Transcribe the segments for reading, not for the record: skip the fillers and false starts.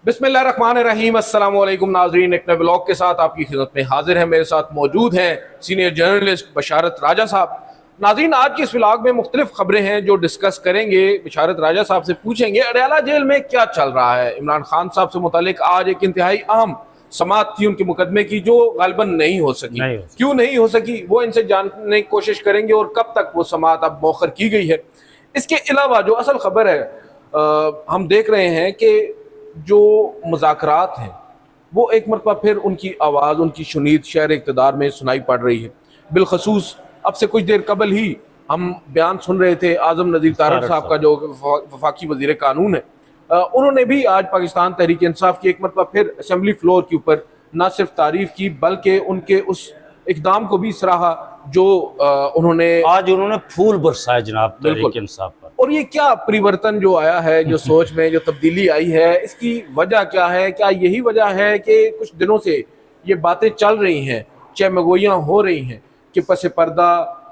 बिस्मिल्लाहिर्रहमानिर्रहीम। अस्सलाम वालेकुम नाज़रीन, एक नए व्लॉग के साथ आपकी खिदमत में हाजिर है। मेरे साथ मौजूद हैं सीनियर जर्नलिस्ट बशारत राजा साहब। नाज़रीन, आज के इस व्लॉग में मुख्तलिफ खबरें हैं जो डिस्कस करेंगे। बशारत राजा साहब से पूछेंगे अडयाला जेल में क्या चल रहा है। इमरान खान साहब से मुतालिक आज एक इंतहाई अहम समाअत थी उनके मुकदमे की, जो गालिबन नहीं हो सकी। क्यों नहीं हो सकी वो इनसे जानने की कोशिश करेंगे और कब तक वो समाअत अब मौखर की गई है। इसके अलावा जो असल खबर है, हम देख रहे हैं कि जो मुज़ाकरात हैं वो एक मरतबा फिर उनकी आवाज़, उनकी शुनीद शहर इक़्तिदार में सुनाई पड़ रही है। बिलखसूस अब से कुछ देर कबल ही हम बयान सुन रहे थे आज़म नज़ीर तारड़ साहब का, जो वफाकी वज़ीर कानून है। उन्होंने भी आज पाकिस्तान तहरीक इंसाफ की एक मरतबा फिर असम्बली फ्लोर के ऊपर न सिर्फ तारीफ़ की बल्कि उनके उस इक़दाम को भी सराहा जो उन्होंने फूल बरसाए जनाब तहरीक इंसाफ पर। और ये क्या परिवर्तन जो आया है, जो सोच में जो तब्दीली आई है, इसकी वजह क्या है? क्या यही वजह है कि कुछ दिनों से ये बातें चल रही हैं, चहमगोइयाँ हो रही हैं कि पस पर्दा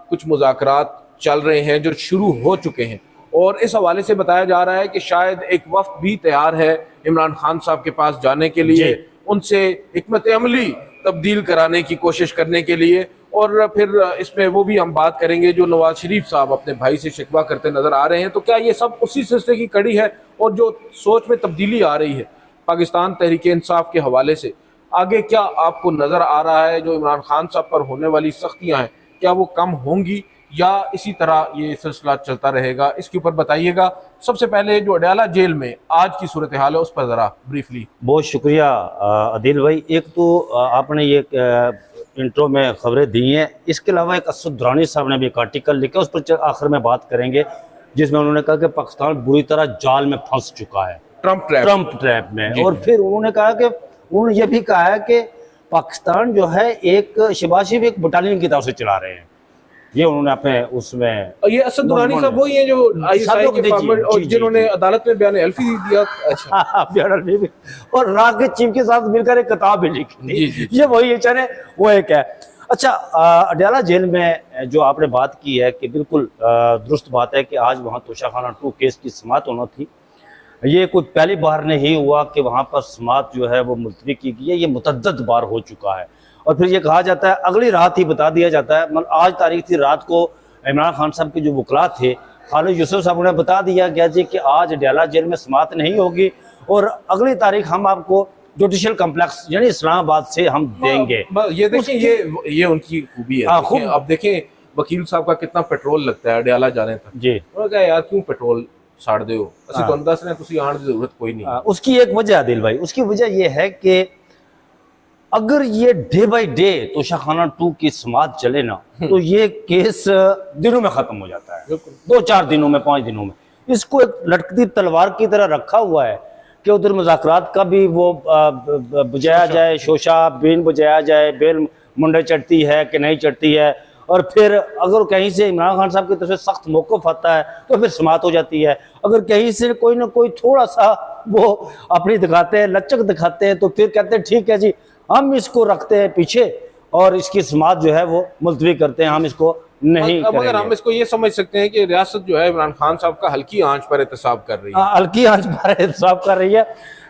कुछ मुज़ाकरात चल रहे हैं जो शुरू हो चुके हैं, और इस हवाले से बताया जा रहा है कि शायद एक वफ्द भी तैयार है इमरान खान साहब के पास जाने के लिए, उनसे हिकमत अमली तब्दील कराने की कोशिश करने के लिए। और फिर इसमें वो भी हम बात करेंगे जो नवाज शरीफ साहब अपने भाई से शिकवा करते नजर आ रहे हैं। तो क्या ये सब उसी सिलसिले की कड़ी है? और जो सोच में तब्दीली आ रही है पाकिस्तान तहरीक इंसाफ के हवाले से, आगे क्या आपको नज़र आ रहा है? जो इमरान खान साहब पर होने वाली सख्तियाँ हैं, क्या वो कम होंगी या इसी तरह ये सिलसिला चलता रहेगा? इसके ऊपर बताइएगा। सबसे पहले जो अडयाला जेल में आज की सूरत हाल है उस पर ज़रा ब्रीफली। बहुत शुक्रिया आदिल भाई। एक तो आपने ये इंट्रो में खबरें दी हैं, इसके अलावा एक असद दुरानी साहब ने भी एक आर्टिकल लिखा, उस पर आखिर में बात करेंगे, जिसमें उन्होंने कहा कि पाकिस्तान बुरी तरह जाल में फंस चुका है, ट्रम्प ट्रैप में। और फिर उन्होंने कहा कि उन्होंने ये भी कहा है कि पाकिस्तान जो है एक शहबाज शरीफ एक बटालियन की तरफ से चला रहे हैं। ये उन्होंने अपने उसमें, ये असद दुरानी साहब वही हैं जो आईएसआई के फार्मर और जिन्होंने अदालत में बयान अल्फी दिया। अच्छा, बयान अल्फी और राग के चीफ के साथ मिलकर एक किताब भी लिखी। ये वही है, चले वो एक है। अच्छा, अडयाला जेल में जो आपने बात की है कि बिल्कुल दुरुस्त बात है कि आज वहाँ तोशाखाना 2 केस की समाअत होना थी। ये कुछ पहली बार नहीं हुआ कि वहाँ पर समाअत जो है वो मुलतवी की गई है, ये मुतअद्दिद बार हो चुका है। और फिर ये कहा जाता है, अगली रात ही बता दिया जाता है, मतलब आज तारीख थी, रात को इमरान खान साहब के जो वकला थे खालिद यूसुफ साहब ने बता दिया गया जी कि आज अडयाला जेल में समाअत नहीं होगी और अगली तारीख हम आपको जुडिशल कम्प्लेक्स यानी इस्लामाबाद से हम देंगे। ये देखिए, ये उनकी खूबी है। अब देखें वकील साहब का कितना पेट्रोल लगता है अडयाला जाने तक जी। क्या यार, क्यों पेट्रोल साड़ दे हो? असि तो दस ने तुसी आने की जरूरत कोई नहीं। उसकी एक वजह आदिल भाई, उसकी वजह यह है कि अगर ये डे बाय डे तोशाखाना 2 की समाअत चले ना, तो ये केस दिनों में खत्म हो जाता है, 2-4 दिनों में, 5 दिनों में। इसको एक लटकती तलवार की तरह रखा हुआ है कि उधर मुज़ाकरात का भी वो बुझाया जाए, शोशा बेन बुझाया जाए, बेल मुंडे चढ़ती है कि नहीं चढ़ती है, और फिर अगर कहीं से इमरान खान साहब की तरफ से सख्त मौक़िफ़ आता है तो फिर समाअत हो जाती है। अगर कहीं से कोई ना कोई थोड़ा सा वो अपनी दिखाते हैं, लचक दिखाते हैं, तो फिर कहते हैं ठीक है जी, हम इसको रखते हैं पीछे और इसकी समाअत जो है वो मुलतवी करते हैं, हम इसको नहीं करेंगे। मगर हम इसको ये समझ सकते हैं कि रियासत जो है इमरान खान साहब का हल्की आंच पर एहतसाब कर रही है। हल्की आंच पर एहतसाब कर रही है।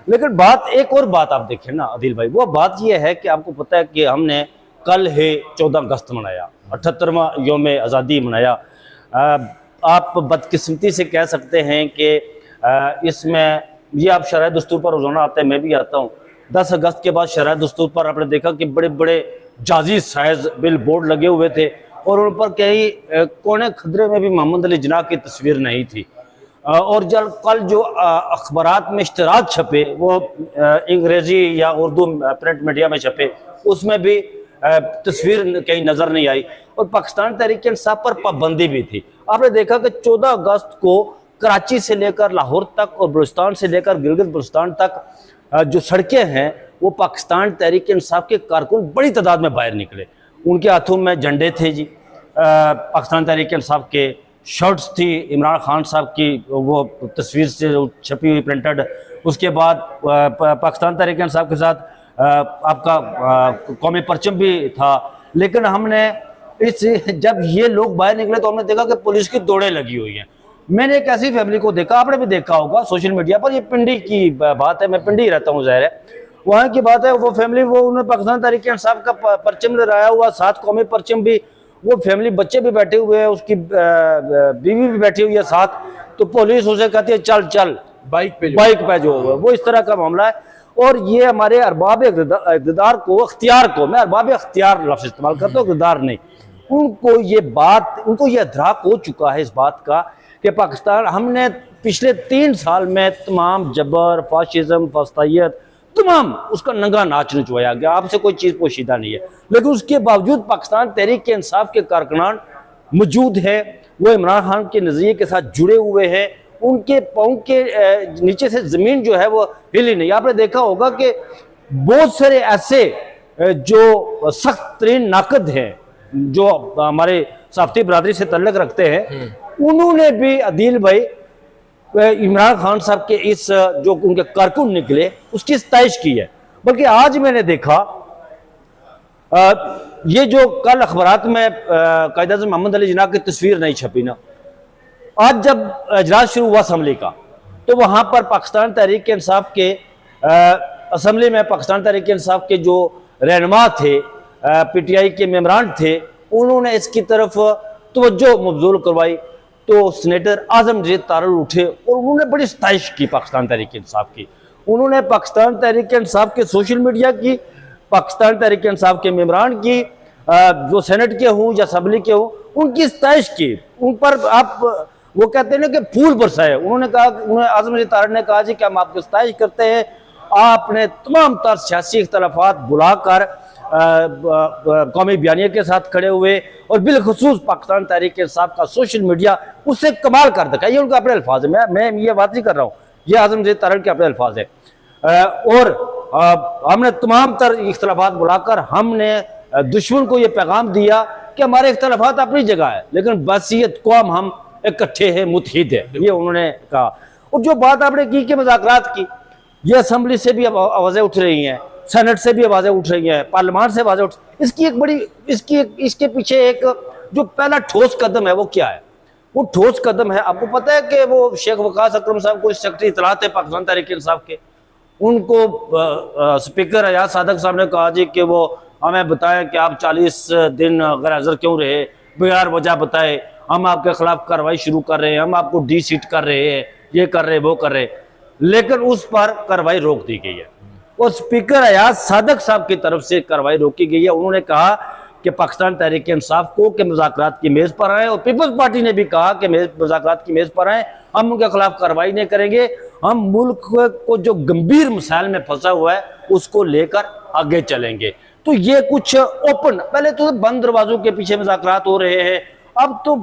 लेकिन बात, एक और बात आप देखें ना आदिल भाई, वो बात ये है कि आपको पता है कि हमने कल है 14 अगस्त मनाया, 78वां यौम आज़ादी मनाया। आप बदकिस्मती से कह सकते हैं कि इसमें ये आप शरह दस्तूर पर रोजाना आते हैं, मैं भी आता हूँ। 10 अगस्त के बाद शरह दस्तूर पर आपने देखा कि बड़े बड़े जाजी साइज बिल बोर्ड लगे हुए थे और उन पर कहीं कोने खदरे में भी मोहम्मद अली जिन्ना की तस्वीर नहीं थी। और जब कल जो अखबारात में इश्तराक छपे वो अंग्रेजी या उर्दू प्रिंट मीडिया में छपे, उसमें भी तस्वीर कहीं नज़र नहीं आई। और पाकिस्तान तहरीक इंसाफ पर पाबंदी भी थी। आपने देखा कि 14 अगस्त को कराची से लेकर लाहौर तक और बलूचिस्तान से लेकर गिलगित बल्तिस्तान तक जो सड़कें हैं वो पाकिस्तान तहरीक इंसाफ के कारकुन बड़ी तादाद में बाहर निकले। उनके हाथों में झंडे थे जी, पाकिस्तान तहरीक इंसाफ के शर्ट्स थी, इमरान खान साहब की वो तस्वीर से छपी हुई प्रिंटेड। उसके बाद पाकिस्तान तहरीक इंसाफ के साथ आपका कौमी परचम भी था। लेकिन हमने जब ये लोग बाहर निकले तो हमने देखा कि पुलिस की दौड़ें लगी हुई हैं। मैंने एक ऐसी फैमिली को देखा, आपने भी देखा होगा सोशल मीडिया पर, ये पिंडी की बात है, मैं पिंडी रहता हूँ ज़ाहिर है, वहाँ की बात है। वो फैमिली, वो उन्होंने पाकिस्तान तहरीक इंसाफ का परचम लहराया हुआ, 7 कौमी परचम भी, वो फैमिली, बच्चे भी बैठे हुए हैं, उसकी बीवी भी बैठी हुई है साथ, तो पुलिस उसे कहती है चल चल बाइक पे जो वो इस तरह का मामला है। और ये हमारे अरबाब इक़्तिदार को, अख्तियार को, मैं अरबाब अख्तियार लफ्ज़ इस्तेमाल करता हूँ, इक़्तिदार नहीं, उनको ये बात, उनको ये अदराक हो चुका है इस बात का कि पाकिस्तान, हमने पिछले 3 साल में तमाम जबर, फाशिज्म, फस्तायत, तमाम उसका नंगा नाच नचवाया गया, आपसे कोई चीज़ पोशीदा नहीं है, लेकिन उसके बावजूद पाकिस्तान तहरीक इंसाफ के कारकुनान मौजूद है, वो इमरान खान के नज़रिए के साथ जुड़े हुए हैं, उनके पाँव के नीचे से ज़मीन जो है वो हिली नहीं। आपने देखा होगा कि बहुत सारे ऐसे जो सख्त तरीन नाकद हैं, जो हमारे साफ्ती बरादरी से तल्लक रखते हैं, उन्होंने भी अदील भाई इमरान खान साहब के इस जो उनके कारकुन निकले उसकी सताइश की है। बल्कि आज मैंने देखा ये जो कल अखबारात में कायद-ए-आज़म मोहम्मद अली जिन्ना की तस्वीर नहीं छपी ना, आज जब इजलास शुरू हुआ असम्बली का, तो वहाँ पर पाकिस्तान तहरीक इंसाफ के असम्बली में पाकिस्तान तहरीक इंसाफ के जो रहनुमा थे, PTI के मेम्बरान थे, उन्होंने इसकी तरफ तवज्जो मबजूल करवाई, तो सेनेटर आजम रज़ीद तारड़ उठे और उन्होंने बड़ी सताइश की पाकिस्तान तहरीक इंसाफ की। उन्होंने पाकिस्तान तहरीक इंसाफ के सोशल मीडिया की, पाकिस्तान तहरीक इंसाफ के मेम्बरान की, जो सेनेट के हों या असम्बली के हों, उनकी सताइश की, उन पर आप वो कहते हैं ना कि फूल बरसाए। उन्होंने कहा, उन्होंने आजम रज़ीद तारड़ ने कहा जी कि हम आपकी सताइश करते हैं, आपने तमाम तर सियासी इख्तलाफात बुलाकर कौमी बयानिया के साथ खड़े हुए और बिलखुसूस पाकिस्तान तहरीक इंसाफ का सोशल मीडिया उससे कमाल कर दिखा। ये उनके अपने अल्फाज है, मैं ये बात नहीं कर रहा हूँ, ये आजम रज़ीद तारड़ के अपने अल्फाज है। और हमने तमाम तर इख्तलाफात बुलाकर हमने दुश्मन को ये पैगाम दिया कि हमारे इख्तलाफात अपनी जगह है, लेकिन बसीयत कौम हम इकट्ठे हैं, मुत्तहिद है, ये उन्होंने कहा। और जो बात आपने की कि मुज़ाकरात की, ये असम्बली से भी आवाज़ें उठ रही हैं, सेनेट से भी आवाज़ें उठ रही हैं, पार्लियामान से आवाज़ें उठ, इसकी एक बड़ी, इसके पीछे एक जो पहला ठोस कदम है वो क्या है? वो ठोस कदम है, आपको पता है कि वो शेख वकास अकरम साहब को सेक्रेटरी इत्तलात है पाकिस्तान तहरीक इंसाफ के, उनको स्पीकर अयाज सादक साहब ने कहा जी कि वो हमें बताएं कि आप 40 दिन गैर हाज़िर क्यों रहे, बगैर वजह बताए, हम आपके खिलाफ कार्रवाई शुरू कर रहे हैं, हम आपको डी-सीट कर रहे हैं, ये कर रहे वो कर रहे, लेकिन उस पर कार्रवाई रोक दी गई है। और स्पीकर अयाज सादक साहब की तरफ से कार्रवाई रोकी गई है। उन्होंने कहा कि पाकिस्तान तहरीक इंसाफ को कि मुज़ाकरात की मेज़ पर आए, और पीपल्स पार्टी ने भी कहा कि मुज़ाकरात की मेज़ पर आए, हम उनके खिलाफ कार्रवाई नहीं करेंगे, हम मुल्क को जो गंभीर मसाइल में फंसा हुआ है उसको लेकर आगे चलेंगे। तो ये कुछ ओपन, पहले तो बंद दरवाजों के पीछे मुज़ाकरात हो रहे हैं, अब तो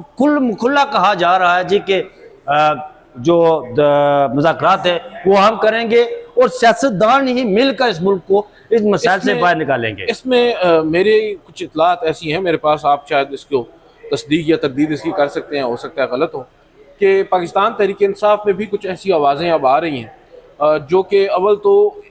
खुला कहा जा रहा है जी कि जो मुज़ाकरात है वो हम करेंगे और सियासतदान ही मिलकर इस मुल्क को इस मसाइल से बाहर निकालेंगे। इसमें मेरे कुछ इतलात ऐसी हैं मेरे पास, आप शायद इसको तस्दीक या तरदीद इसकी कर सकते हैं, हो सकता है गलत हो, कि पाकिस्तान तहरीक इंसाफ में भी कुछ ऐसी आवाज़ें अब आ रही हैं जो कि अव्वल तो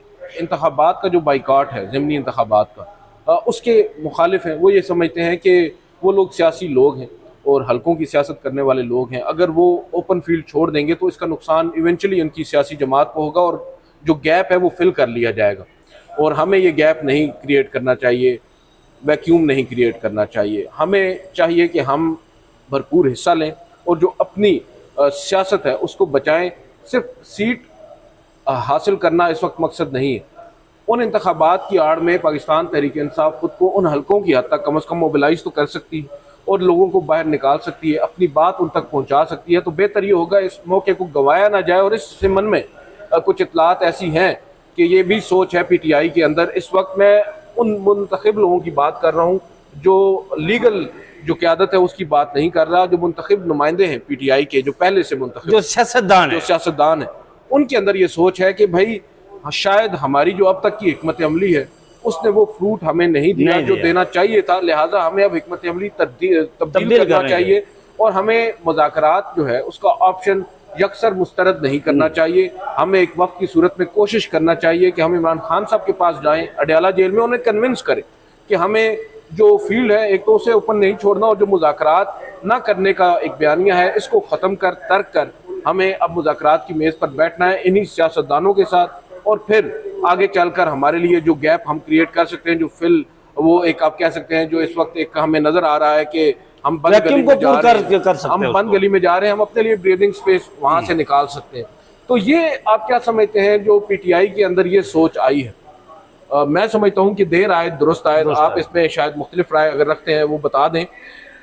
इंतखाबात का जो बाइकाट है, ज़िमनी इंतखाबात का, उसके मुखालिफ हैं। वो ये समझते हैं कि वो लोग सियासी लोग हैं और हलकों की सियासत करने वाले लोग हैं, अगर वो ओपन फील्ड छोड़ देंगे तो इसका नुकसान इवेंचुअली उनकी सियासी जमात को होगा और जो गैप है वो फिल कर लिया जाएगा। और हमें ये गैप नहीं क्रिएट करना चाहिए, वैक्यूम नहीं क्रिएट करना चाहिए। हमें चाहिए कि हम भरपूर हिस्सा लें और जो अपनी सियासत है उसको बचाएं। सिर्फ सीट हासिल करना इस वक्त मकसद नहीं है। उन इंतखाबात की आड़ में पाकिस्तान तहरीक इंसाफ खुद को उन हलकों की हद तक कम से कम मोबिलाइज तो कर सकती है और लोगों को बाहर निकाल सकती है, अपनी बात उन तक पहुंचा सकती है। तो बेहतर ये होगा इस मौके को गंवाया ना जाए। और इस सिमन में कुछ इतलात ऐसी हैं कि ये भी सोच है PTI के अंदर, इस वक्त मैं उन मुंतखब लोगों की बात कर रहा हूँ जो लीगल जो क़यादत है उसकी बात नहीं कर रहा, जो मुंतखब नुमाइंदे हैं PTI के, जो पहले से मुंतखब, जो सियासतदान है, उनके अंदर ये सोच है कि भाई शायद हमारी जो अब तक की हिकमत अमली है उसने वो फ्रूट हमें नहीं दिया जो देना चाहिए था, लिहाजा हमें अब हिकमत अमली तब्दील करना चाहिए और हमें मुज़ाकरात जो है उसका ऑप्शन यकसर मुस्तरद नहीं करना चाहिए। हमें एक वक्त की सूरत में कोशिश करना चाहिए कि हम इमरान खान साहब के पास जाएं, अडयाला जेल में, उन्हें कन्विंस करें कि हमें जो फील्ड है, एक तो उसे ओपन नहीं छोड़ना, और जो मुज़ाकरात ना करने का एक बयानिया है, इसको ख़त्म कर तर्क कर हमें अब मुज़ाकरात की मेज़ पर बैठना है इन्हीं सियासतदानों के साथ, और फिर आगे चलकर हमारे लिए जो गैप हम क्रिएट कर सकते हैं, जो फिल वो एक आप कह सकते हैं जो इस वक्त एक हमें नज़र आ रहा है कि हम बंद गली में जा रहे हैं, हम बंद गली में जा रहे हैं, हम अपने लिए ब्रीदिंग स्पेस वहाँ से निकाल सकते हैं। तो ये आप क्या समझते हैं जो पीटीआई के अंदर ये सोच आई है? मैं समझता हूँ कि देर आए दुरुस्त आए, आप इसमें शायद मुख्तलिफ राय अगर रखते हैं वो बता दें,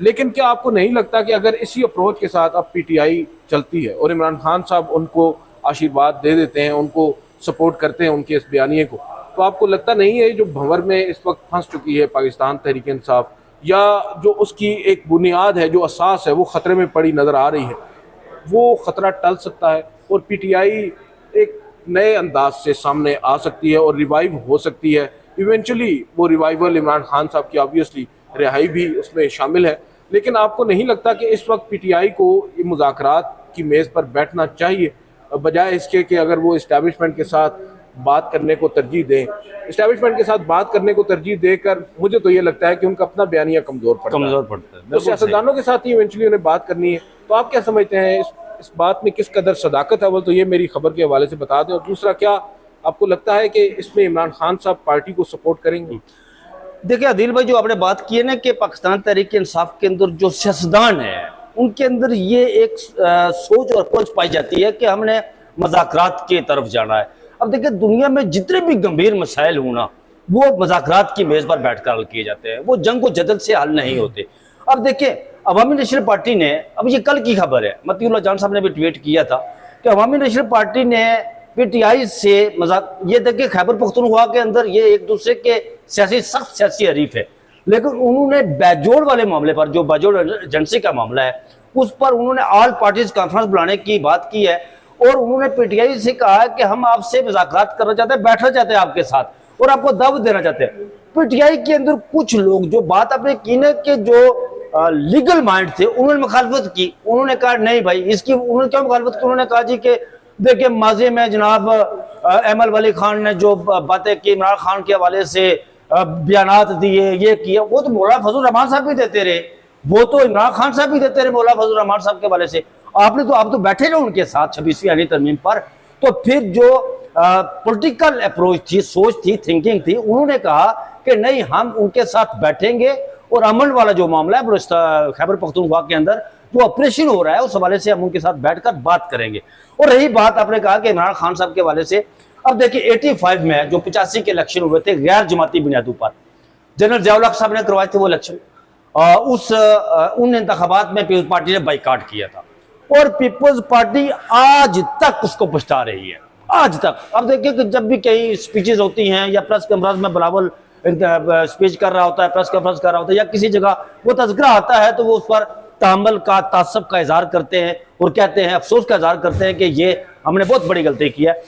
लेकिन क्या आपको नहीं लगता कि अगर इसी अप्रोच के साथ अब पीटीआई चलती है और इमरान खान साहब उनको आशीर्वाद दे देते हैं, उनको सपोर्ट करते हैं उनके इस बयानिए को, तो आपको लगता नहीं है जो भंवर में इस वक्त फंस चुकी है पाकिस्तान तहरीक इंसाफ, या जो उसकी एक बुनियाद है, जो असास है, वो ख़तरे में पड़ी नज़र आ रही है, वो ख़तरा टल सकता है और पीटीआई एक नए अंदाज से सामने आ सकती है और रिवाइव हो सकती है? इवेंचुअली वो रिवाइवल इमरान खान साहब की ऑब्वियसली रिहाई भी उसमें शामिल है, लेकिन आपको नहीं लगता कि इस वक्त पीटीआई को ये मुज़ाकरात की मेज़ पर बैठना चाहिए बजाय इसके कि अगर वो इस्टेब्लिशमेंट के साथ बात करने को तरजीह दें? इस्टेब्लिशमेंट के साथ बात करने को तरजीह देकर मुझे तो ये लगता है कि उनका अपना बयानिया कमज़ोर पड़ता है, तो सियासतदानों के साथ ही इवेंचुअली उन्हें बात करनी है। तो आप क्या समझते हैं इस बात में किस कदर सदाकत है? अव्वल तो ये मेरी खबर के हवाले से बता दें, और दूसरा क्या आपको लगता है कि इसमें इमरान खान साहब पार्टी को सपोर्ट करेंगे? देखिए आदिल भाई, जो आपने बात की है ना कि पाकिस्तान तहरीक इंसाफ के अंदर जो सियासतदान है उनके अंदर ये एक सोच और अप्रोच पाई जाती है कि हमने मज़ाकरात की तरफ जाना है। अब देखिए दुनिया में जितने भी गंभीर मसाइल हो ना, वो मज़ाकरात की मेज़ पर बैठकर हल किए जाते हैं, वो जंग व जदल से हल नहीं होते। अब देखिए अवामी नेशनल पार्टी ने, अब ये कल की खबर है, मतीउल्लाह जान साहब ने भी ट्वीट किया था कि अवामी नेशनल पार्टी ने पीटीआई से मजाक, ये देखिए खैबर पख्तूनख्वा के अंदर ये एक दूसरे के सख्त सियासी हरीफ है, लेकिन उन्होंने बाजोड़ वाले मामले पर, जो बाजोड़ एजेंसी का मामला है, उस पर उन्होंने ऑल पार्टीज कॉन्फ्रेंस बुलाने की बात की है, और उन्होंने पीटीआई से कहा है कि हम आपसे मुज़ाकरात करना चाहते हैं, बैठना चाहते हैं आपके साथ और आपको दावत देना चाहते हैं। पीटीआई के अंदर कुछ लोग, जो बात आपने की ना कि जो लीगल माइंड थे, उन्होंने मुखालफत की, उन्होंने कहा नहीं भाई इसकी, उन्होंने क्या मुखालफत की, उन्होंने कहा जी कि देखिए माजी में जनाब एमएल वली खान ने जो बातें की इमरान खान के हवाले से, बयानात दिए, ये किया, वो तो मौलाना फजल रहमान साहब भी देते रहे, वो तो इमरान खान साहब भी देते रहे मौलाना फजल रहमान साहब के हवाले से, आप तो बैठे रहे उनके साथ 26वीं आईनी तरमीम पर। तो फिर जो पॉलिटिकल अप्रोच थी, सोच थी, थिंकिंग थी, उन्होंने कहा कि नहीं हम उनके साथ बैठेंगे और अमन वाला जो मामला है खैबर पख्तूनख्वा के अंदर जो ऑपरेशन हो रहा है, उस हवाले से हम उनके साथ बैठकर बात करेंगे। और रही बात आपने कहा कि इमरान खान साहब के हवाले से, अब देखिए 85 में जो 85 के इलेक्शन हुए थे गैर जमाती बुनियादों पर, जनरल ज़िया उल हक साहब ने करवाए थे वो इलेक्शन, उन इंतखाबात में पीपल्स पार्टी ने बाइकाट किया था, और पीपल्स पार्टी आज तक उसको पछता रही है, आज तक। अब देखिए कि जब भी कई स्पीचेस होती हैं या प्रेस कॉन्फ्रेंस में बिलावल स्पीच कर रहा होता है, प्रेस कॉन्फ्रेंस कर रहा होता है, या किसी जगह वो तज़किरा आता है, तो वो उस पर तामल का, तासब का इजहार करते हैं और कहते हैं, अफसोस का इजहार करते हैं कि ये हमने बहुत बड़ी गलती की है।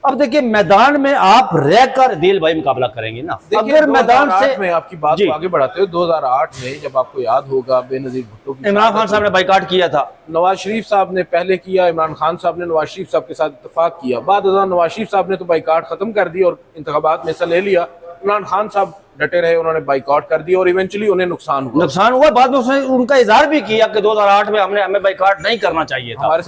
अब देखिए मैदान में आप रहकर दिल भाई मुकाबला करेंगे ना, अगर मैदान से में आपकी बात को आगे बढ़ाते हो, 2008 में जब आपको याद होगा बेनजीर भुट्टो की, इमरान खान साहब ने बाइकाट किया था, नवाज शरीफ साहब ने पहले किया, इमरान खान साहब ने नवाज शरीफ साहब के साथ इत्तेफाक किया, बाद नवाज शरीफ साहब ने तो बाइकाट खत्म कर दी और इंतखाबात में हिस्सा ले लिया, इमरान खान साहब डटे रहे, उन्होंने बाइकाट कर दिया और इवेंचुअली उन्हें नुकसान हुआ। बाद में उसने उनका इजहार भी किया कि 2008 में हमें बाइकाट नहीं करना चाहिए था, हमारे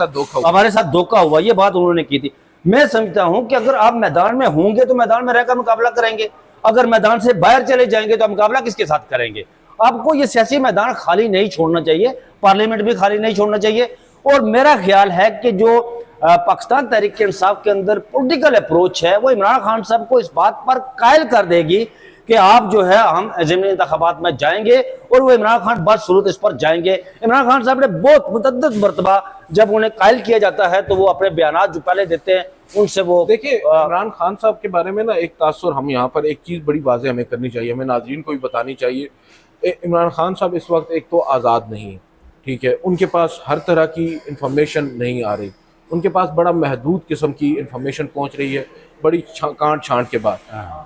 साथ धोखा हुआ, ये बात उन्होंने की थी। मैं समझता हूं कि अगर आप मैदान में होंगे तो मैदान में रहकर मुकाबला करेंगे, अगर मैदान से बाहर चले जाएंगे तो मुकाबला किसके साथ करेंगे? आपको ये सियासी मैदान खाली नहीं छोड़ना चाहिए, पार्लियामेंट भी खाली नहीं छोड़ना चाहिए। और मेरा ख्याल है कि जो पाकिस्तान तहरीक इंसाफ के अंदर पॉलिटिकल अप्रोच है, वो इमरान खान साहब को इस बात पर कायल कर देगी कि आप जो है हम ज़िमनी इंतखाबात में जाएंगे, और वो इमरान खान बदसूरत इस पर जाएंगे। इमरान खान साहब ने बहुत मुतअद्दिद मरतबा जब उन्हें कायल किया जाता है तो वो अपने बयानात जो पहले देते हैं उनसे वो, देखिए इमरान खान साहब के बारे में ना एक तासुर, हम यहाँ पर एक चीज़ बड़ी वाज़ेह हमें करनी चाहिए, हमें नाज़रीन को भी बतानी चाहिए। इमरान खान साहब इस वक्त एक तो आज़ाद नहीं है, ठीक है, उनके पास हर तरह की इंफॉर्मेशन नहीं आ रही, उनके पास बड़ा महदूद किस्म की इंफॉर्मेशन पहुँच रही है बड़ी कांट छांट के बाद।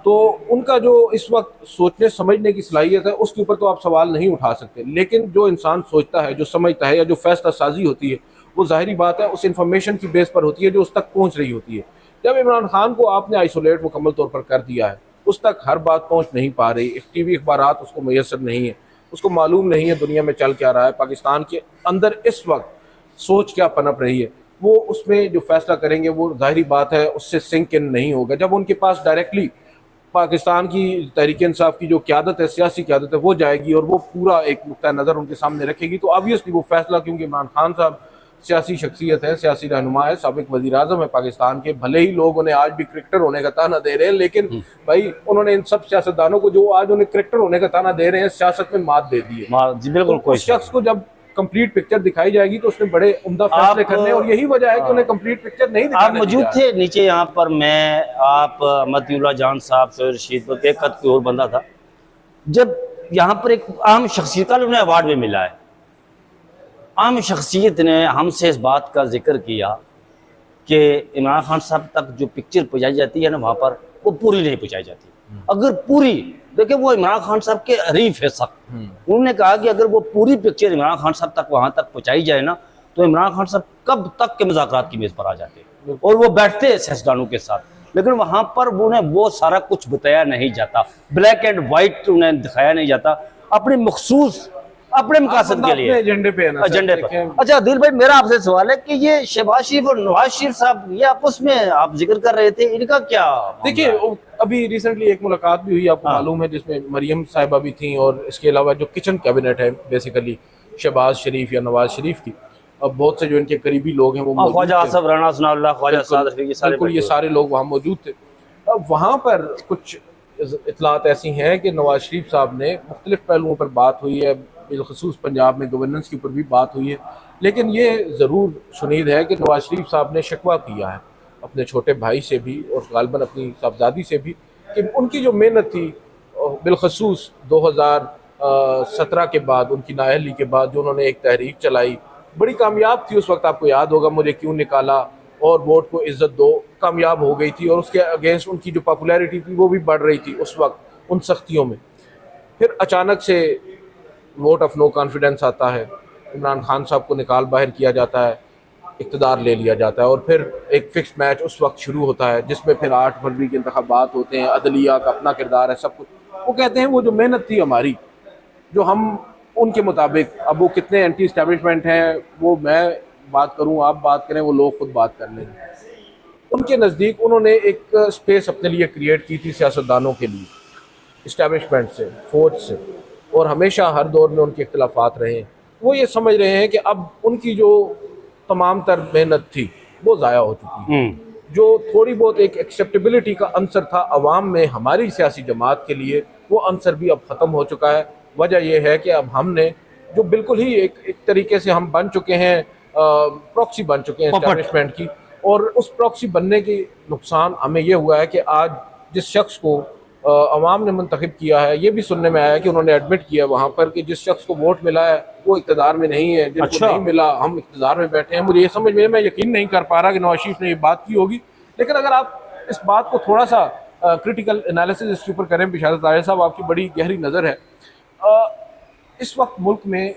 तो उनका जो इस वक्त सोचने समझने की सलाहियत है उसके ऊपर तो आप सवाल नहीं उठा सकते, लेकिन जो इंसान सोचता है, जो समझता है, या जो फैसला साजी होती है, वो जाहिरी बात है उस इंफॉर्मेशन की बेस पर होती है जो उस तक पहुंच रही होती है। जब इमरान खान को आपने आइसोलेट मुकम्मल तौर पर कर दिया है उस तक हर बात पहुंच नहीं पा रही। एक टीवी अखबारात उसको मैसर नहीं है, उसको मालूम नहीं है दुनिया में चल क्या रहा है, पाकिस्तान के अंदर इस वक्त सोच क्या पनप रही है। वो उसमें जो फैसला करेंगे वो जाहिर बात है उससे सिंक इन नहीं होगा। जब उनके पास डायरेक्टली पाकिस्तान की तहरीक इंसाफ की जो क़यादत है, सियासी क़यादत है, वो जाएगी और वो पूरा एक नुक्ता नज़र उनके सामने रखेगी, तो ऑब्वियसली वो फैसला, क्योंकि इमरान खान साहब सियासी शख्सियत है, सियासी रहनुमा है, साबिक वज़ीर आज़म है पाकिस्तान के, भले ही लोग उन्हें आज भी क्रिकेटर होने का ताना दे रहे हैं, लेकिन भाई उन्होंने इन सब सियासतदानों को जो आज उन्हें क्रिकेटर होने का ताना दे रहे हैं, सियासत में मात दे दी है। जी बिल्कुल। तो उस शख्स को जब कंप्लीट पिक्चर दिखाई जाएगी तो उसने बड़े उम्दा फैसले करने, और यही वजह है कि उन्हें कंप्लीट पिक्चर नहीं दिखाने आप मौजूद थे नीचे यहाँ पर, मैं, आप, मतिउल्लाह जान साहब, सैयद रशीद, एक कद कोई और बंदा था, जब यहाँ पर एक आम शख्सियत का उन्हें अवार्ड भी मिला है। आम शख्सियत ने हमसे इस बात का जिक्र किया कि इमरान खान साहब तक जो पिक्चर पहुँचाई जाती है ना वहाँ पर, वो पूरी नहीं पहुँचाई जाती। अगर पूरी, देखिए वो इमरान खान साहब के हरीफ है सख्त, उन्होंने कहा कि अगर वो पूरी पिक्चर इमरान खान साहब तक वहाँ तक पहुँचाई जाए ना, तो इमरान खान साहब कब तक के मुज़ाकरात की मेज़ पर आ जाते और वो बैठते सियासतदानों के साथ, लेकिन वहाँ पर उन्हें वो सारा कुछ बताया नहीं जाता, ब्लैक एंड वाइट उन्हें दिखाया नहीं जाता, अपने मखसूस अपने मकासद के लिए, एजेंडे पे है ना, एजेंडे पर। अच्छा दिल भाई, मेरा आपसे सवाल है कि ये शहबाज शरीफ और नवाज शरीफ साहब, ये आपस में आप जिक्र कर रहे थे, इनका क्या? देखिए अभी रिसेंटली एक मुलाकात भी हुई, आपको मालूम है, जिसमें मरियम साहिबा भी थी, और इसके अलावा जो किचन कैबिनेट है बेसिकली शहबाज शरीफ या नवाज शरीफ की, अब बहुत से जो इनके करीबी लोग हैं वो ख्वाजा आसफ राना, सनाउल्लाह, ख्वाजा साद रफीकी, बिल्कुल ये सारे लोग वहाँ मौजूद थे। अब वहाँ पर कुछ इतलात ऐसी हैं कि नवाज शरीफ साहब ने मुख्तलिफ पहलुओं पर बात हुई है, बिलखसूस पंजाब में गवर्नेंस के ऊपर भी बात हुई है, लेकिन ये ज़रूर शुनीद है कि नवाज शरीफ साहब ने शिकवा किया है अपने छोटे भाई से भी और गालबन अपनी साहबजादी से भी, कि उनकी जो मेहनत थी बिलखसूस 2017 के बाद, उनकी नाअहली के बाद, जो उन्होंने एक तहरीक चलाई, बड़ी कामयाब थी उस वक्त, आपको याद होगा, मुझे क्यों निकाला और वोट को इज्जत दो, कामयाब हो गई थी, और उसके अगेंस्ट उनकी जो पॉपुलैरिटी थी वो भी बढ़ रही थी उस वक्त उन सख्तियों में। फिर अचानक से वोट ऑफ नो कॉन्फिडेंस आता है, इमरान खान साहब को निकाल बाहर किया जाता है, इक़्तिदार ले लिया जाता है, और फिर एक फिक्स मैच उस वक्त शुरू होता है जिसमें फिर 8 फरवरी के इंतखाबात होते हैं, अदलिया का अपना किरदार है, सब कुछ। वो कहते हैं वो जो मेहनत थी हमारी, जो हम उनके मुताबिक, अब वो कितने एंटी इस्टेब्लिशमेंट हैं वो मैं बात करूं, आप बात करें, वो लोग खुद बात कर लेंगे। उनके नज़दीक उन्होंने एक स्पेस अपने लिए क्रिएट की थी सियासतदानों के लिए, इस्टेब्लिशमेंट से, फौज से, और हमेशा हर दौर में उनके इख्तिलाफात रहे हैं। वो ये समझ रहे हैं कि अब उनकी जो तमाम तर मेहनत थी वो ज़ाया हो चुकी है। जो थोड़ी बहुत एक एक्सेप्टेबिलिटी का अंसर था अवाम में हमारी सियासी जमात के लिए, वो अंसर भी अब ख़त्म हो चुका है। वजह यह है कि अब हमने जो बिल्कुल ही एक तरीके से हम बन चुके हैं, प्रॉक्सी बन चुके हैं एस्टैब्लिशमेंट की, और उस प्रॉक्सी बनने की नुकसान हमें यह हुआ है कि आज जिस शख्स को अवाम ने मुंतखब किया है, ये भी सुनने में आया कि उन्होंने एडमिट किया वहाँ पर कि जिस शख्स को वोट मिला है वो इक़्तिदार में नहीं है, जिनको अच्छा। नहीं मिला हम इक़्तिदार में बैठे हैं। मुझे ये समझ में, मैं यकीन नहीं कर पा रहा कि नवाज शरीफ ने ये बात की होगी, लेकिन अगर आप इस बात को थोड़ा सा क्रिटिकल एनालिसिस इसके ऊपर करें, बिशारत राजा साहब आपकी बड़ी गहरी नज़र है, इस वक्त मुल्क में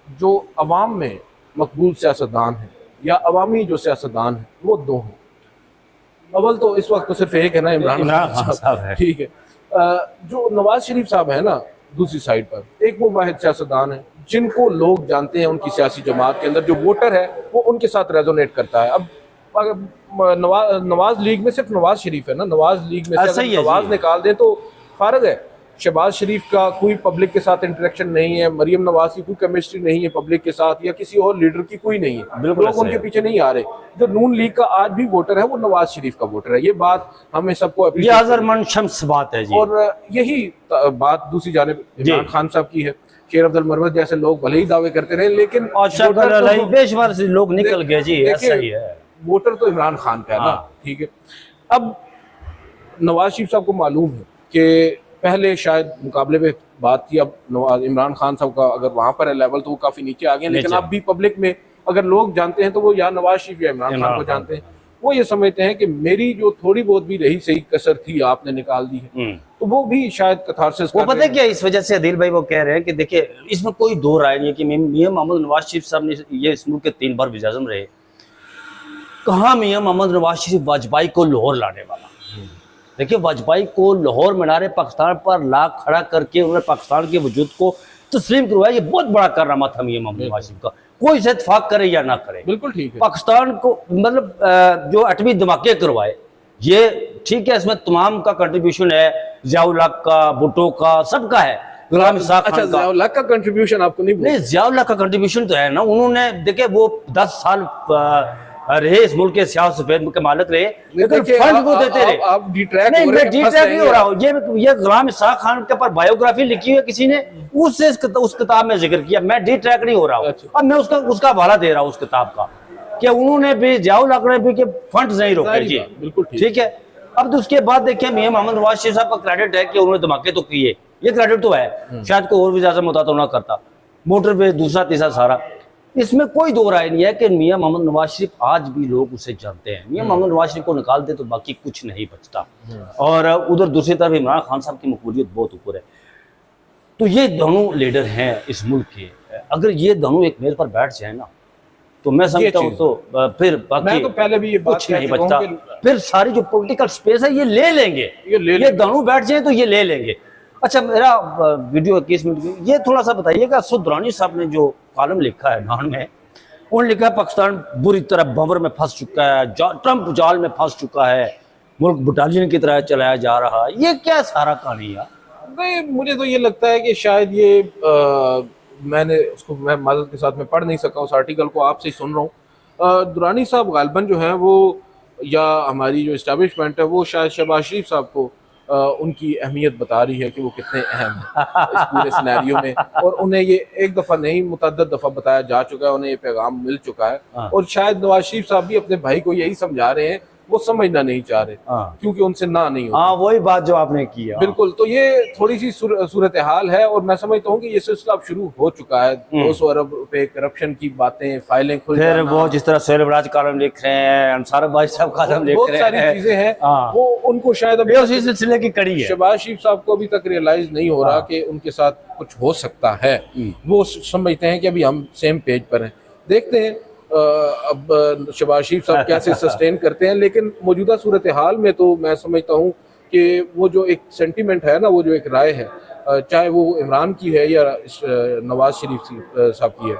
जो अवाम में मकबूल सियासतदान हैं या अवामी जो सियासतदान हैं वो दो हैं। अव्वल तो इस वक्त तो सिर्फ एक है ना, इमरान खान साहब है, ठीक है। जो नवाज शरीफ साहब है ना, दूसरी साइड पर एक वो वाहिद सियासतदान है जिनको लोग जानते हैं, उनकी सियासी जमात के अंदर जो वोटर है वो उनके साथ रेजोनेट करता है। अब नवाज लीग में सिर्फ नवाज शरीफ है ना, नवाज लीग में से अगर नवाज निकाल दें तो फारग है। शहबाज शरीफ का कोई पब्लिक के साथ इंटरेक्शन नहीं है, मरियम नवाज की कोई केमिस्ट्री नहीं है पब्लिक के साथ, या किसी और लीडर की कोई नहीं है, लोग उनके पीछे नहीं आ रहे। जो नून लीग का आज भी वोटर है वो नवाज शरीफ का वोटर है, ये बात हमें सबको बात है जी। और यही बात दूसरी जानिब इमरान खान साहब की है। शेर अब्दुल मरवत जैसे लोग भले ही दावे करते रहे, लेकिन बेशुमार से लोग निकल गए जी, ऐसा ही है। वोटर तो इमरान खान का है ना, ठीक है। अब नवाज शरीफ साहब को मालूम है कि पहले शायद मुकाबले में बात थी, अब इमरान खान साहब का अगर वहाँ पर है लेवल तो वो काफ़ी नीचे आ गए, लेकिन अब भी पब्लिक में अगर लोग जानते हैं तो वो या नवाज शरीफ या इमरान खान को जानते हैं। वो ये समझते हैं कि मेरी जो थोड़ी बहुत भी रही सही कसर थी आपने निकाल दी है, तो वो भी शायद कथारसिस वो पता है क्या, इस वजह से अदिल भाई वो कह रहे हैं कि देखिए इसमें कोई दो राय नहीं है कि मियां मोहम्मद नवाज शरीफ साहब ने ये इस मुल्क के 3 बार वज़ीर आज़म रहे, कहाँ मियां मोहम्मद नवाज शरीफ वाजपेयी को लाहौर लाने वाला, देखिए वाजपेयी को लाहौर मीनार पाकिस्तान पर ला खड़ा करके उन्होंने पाकिस्तान के वजूद को तस्लीम करवाया, ये बहुत बड़ा कारनामा था मियां मोहम्मद नवाज शरीफ का, कोई से इत्तेफाक करे या ना करे। बिल्कुल ठीक है। पाकिस्तान को मतलब जो एटमी धमाके करवाए, ये ठीक है, इसमें तमाम का कंट्रीब्यूशन है, जियाउल हक का, भुट्टो का, सबका है, गुलाम इसाक अच्छा, खान का। जियाउल हक का कंट्रीब्यूशन आपको नहीं नहीं, जियाउल हक का कंट्रीब्यूशन तो है ना, उन्होंने देखिए वो 10 साल रहे इस मुल्क के सियाह सफेद के मालिक रहे, लेकिन फंड वो देते रहे। आप डिट्रैक्ट नहीं, हो रहे मैं डिट्रैक्ट नहीं हो रहा हूँ, ये गुलाम इसाक खान के ऊपर बायोग्राफी लिखी है किसी ने, उससे उस किताब में जिक्र किया, मैं डिट्रैक्ट नहीं हो रहा हूँ। अच्छा। अब मैं उसका हवाला दे रहा हूँ उस किताब का, कि उन्होंने भी, जियाउल हक ने भी कि फंड नहीं रोके जी, बिल्कुल ठीक है। अब तो उसके बाद देखिए मियां मोहम्मद नवाज शरीफ साहब का क्रेडिट है कि उन्होंने धमाके तो किए, ये क्रेडिट तो है, शायद कोई और भी ज्यादा मुता तो ना करता, मोटरवे दूसरा तीसरा सारा, इसमें कोई दो राय नहीं है कि मियां मोहम्मद नवाज शरीफ आज भी लोग उसे जानते हैं। मियां मोहम्मद नवाज शरीफ को निकाल दे तो बाकी कुछ नहीं बचता। और उधर दूसरी तरफ इमरान खान साहब की मकबूलियत बहुत ऊपर है। तो ये दोनों लीडर हैं इस मुल्क के, अगर ये दोनों एक मेज पर बैठ जाए ना, तो मैं समझता हूँ तो फिर बाकी मैं तो पहले भी ये बात कुछ नहीं कह चुका बचता, हूं फिर सारी जो पॉलिटिकल स्पेस है ये ले लेंगे, ये दोनों बैठ जाए तो ये ले लेंगे। अच्छा, मेरा वीडियो 21 मिनट की, ये थोड़ा सा बताइएगा, असद दुरानी साहब ने जो कॉलम लिखा है नान में, उन्होंने लिखा है पाकिस्तान बुरी तरह भंवर में फंस चुका है, ट्रंप जाल में फंस चुका है, मुल्क बटालियन की तरह चलाया जा रहा है। ये क्या सारा कहानी है? नहीं, मुझे तो ये लगता है कि शायद ये मैंने उसको, मैं माजरत के साथ में पढ़ नहीं सका उस आर्टिकल को, आपसे ही सुन रहा हूँ। दुरानी साहब गालिबन जो है वो, या हमारी जो इस्टेब्लिशमेंट है वो शायद शहबाज शरीफ साहब को उनकी अहमियत बता रही है कि वो कितने अहम हैं इस पूरे सिनेरियो में, और उन्हें ये एक दफ़ा नहीं मुतअद्दिद दफ़ा बताया जा चुका है, उन्हें ये पैगाम मिल चुका है। और शायद नवाज शरीफ साहब भी अपने भाई को यही समझा रहे हैं, वो समझना नहीं चाह रहे क्योंकि उनसे ना नहीं होती। हाँ, वही बात जो आपने की है। बिल्कुल, तो ये थोड़ी सी सूरत हाल है, और मैं समझता हूँ कि ये सिलसिला अब शुरू हो चुका है। 200 अरब रुपए करप्शन की बातें, फाइलें खुल फिर जाना, वो जिस तरह सोहेल कॉलम लिख रहे हैं, अंसार भाई साहब कॉलम लिख बहुत रहे सारी हैं, चीजें हैं, हाँ। वो उनको शायद अभी उसी सिलसिले की कड़ी है। शहबाज शरीफ साहब को अभी तक रियलाइज नहीं हो रहा कि उनके साथ कुछ हो सकता है। वो समझते हैं कि अभी हम सेम पेज पर हैं। देखते हैं अब शहबाज शरीफ साहब कैसे सस्टेन करते हैं, लेकिन मौजूदा सूरत हाल में तो मैं समझता हूँ कि वो जो एक सेंटीमेंट है ना, वो जो एक राय है, चाहे वो इमरान की है या नवाज शरीफ साहब की है,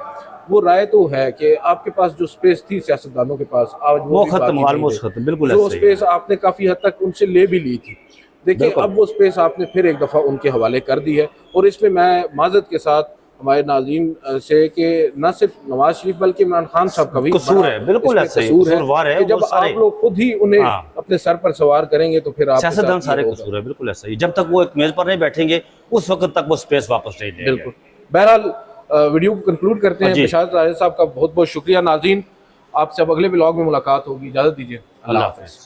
वो राय तो है कि आपके पास जो स्पेस थी सियासतदानों के पास, आज वो खत्म, ऑलमोस्ट खत्म, बिल्कुल। जो स्पेस आपने काफी हद तक उनसे ले भी ली थी, देखिए अब वो स्पेस आपने फिर एक दफा उनके हवाले कर दी है। और इसमें मैं माजरत के साथ हमारे नाज़रीन से कि न सिर्फ नवाज शरीफ बल्कि इमरान खान साहब का भी कसूर है, बिल्कुल ऐसा ही कसूरवार है। जब आप लोग खुद ही उन्हें अपने सर पर सवार करेंगे तो फिर आप सियासतदान सारे कसूर है, बिल्कुल ऐसा ही। जब तक वो एक मेज पर नहीं बैठेंगे उस वक्त तक वो स्पेस वापस नहीं लेंगे। बिल्कुल। बहरहाल वीडियो को कंक्लूड करते हैं। बशारत राजा साहब का बहुत बहुत शुक्रिया। नाज़रीन, आपसे अब अगले ब्लॉग में मुलाकात होगी, इजाजत दीजिए, अल्लाह हाफ़िज़।